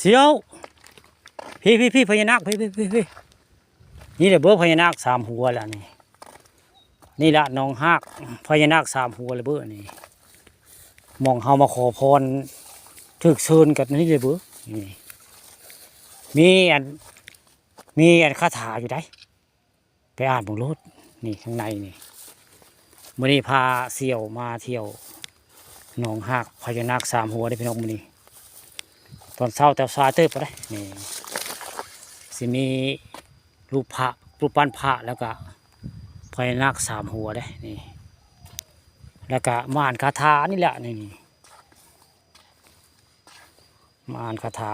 เสียวพี่พญานาคพี่นี่แหละเบอร์พญานาค3 หัวแล้วนี่ละน้องฮากพญานาค3 หัวเลยเบอร์นี่มองเฮามาขอพรถึกเชิญกันนี่เลยเบอร์นี่มีอันคาถาอยู่ได้ไปอ่านบนรถนี่ข้างในนี่มื้อนี้พาเสี่ยวมาเที่ยวหนองฮากพญานาค3 หัวได้พี่น้องมื้อนี้ตอนเช้าแต่สายเติบไปได้นี่สิมีรูปปั้นพระแล้วก็พญานาค3 หัวได้นี่แล้วก็มาอ่านคาถานี่แหละนี่มาอ่านคาถา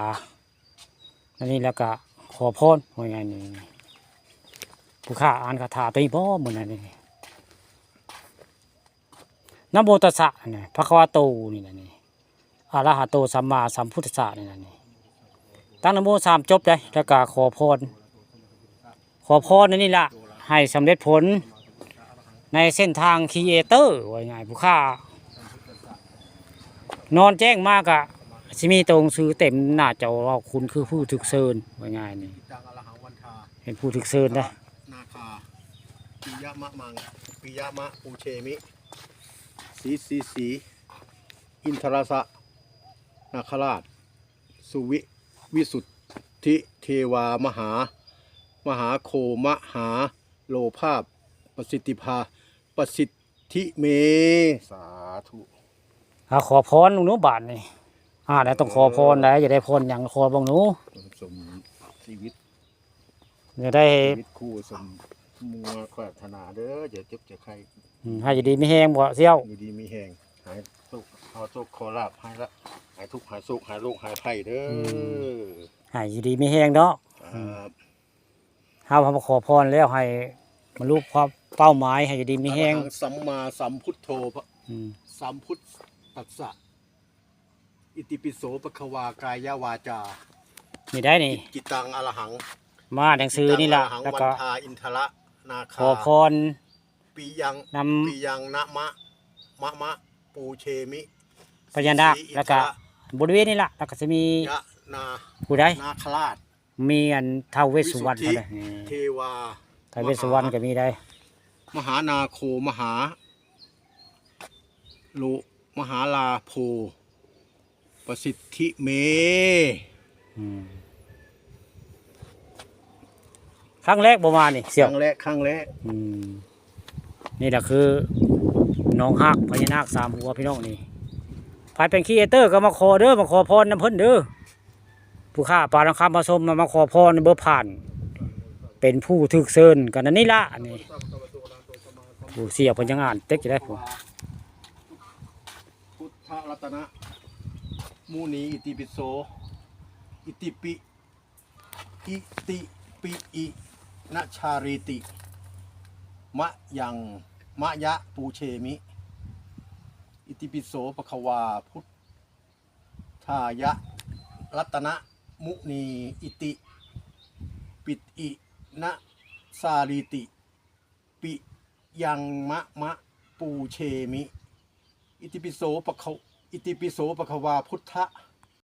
นี่แล้วก็ขอพรว่าไงนี่ผู้ข้าอ่านคาถาตัวนี้บ่เหมือนนั่นนี่นะโมตัสสะนี่พระคะวะโตนี่นะนี่อะระหะโตสัมมาสัมพุทธัสสะนี่นะนี่ตั้งนะโม3 จบได้แล้วก็ขอพรนี่ล่ะให้สำเร็จผลในเส้นทางครีเอเตอร์ว่าไงผู้ข้านอนแจ้งมากอะสิมีตรงซื้อเต็มหน้าจอว่าคุณคือผู้ถึกเชิญว่าไงนี่เห็นผู้ถึกเชิญนะนาคาปิยมะมังปิยมะปูเชมิสีอินทรสะนาคราชสุวิสุทธิเทวามหาโคมหาโลภาพประสิทธิเมสาธุขอพรหนูบาทนี่แล้วต้องขอพรได้จะได้พรอย่างขอบ้างหนูสมชีวิตจะได้ชีวิตคู่สมมัวปรารถนาเด้ออย่าเจ็บอย่าใครให้อยู่ดีไม่แห้งบ่เซี่ยวอยู่ดีไม่แห้งหายสุขเอาโชคขอลาภให้ละหายทุกข์หายโศกหายโรคหายภัยเด้อให้อยู่ดีไม่แห้งเนาะเฮามาขอพรแล้วให้บรรลุความเป้าหมายให้อยู่ดีไม่แห้งสัมมาสัมพุทโธสัมพุทธัสสะอิติปิโสปะคะวากายาวาจานี่ได้นี่จิตตังอรหังมาหนังสือนี่ล่ะแล้วก็อินทระนาคาขอพรปียังนะมะปูเชมิพญานาคแล้วก็บริเวณนี่ล่ะแล้วก็จะมียะนาผู้ใดนาคราชมีอันท้าวเวสสุวรรณเขาได้เทวาท้าวเวสสุวรรณก็มีได้มหานาโคมหาลาโภประสิทธิเมครั้งแรกประมาณนี่เสี่ยวครั้งแรกนี่แหละคือน้องฮักพญานาค3 หัวพี่น้องนี่ภายเป็นครีเอเตอร์ก็มาขอเด้อมาขอพรน้ำเพิ่นเด้อผู้ข้าปลาน้ำคำผสมมาขอพรเบอร์ผ่านเป็นผู้ถึกเชิญกันนั่นนี่ละนี่ผู้เสี่ยวพญางานเต็กจะได้ผู้พุทธรัตนะมูนีอิติปิโสอิติปิอินะชาริติมะยะปูเชมิอิติปิโสปะคะวาพุทธายะรัตนะมุนีอิติปิอินะสาริติปิยังมะปูเชมิอิติปิโสปะคะวาพุทธ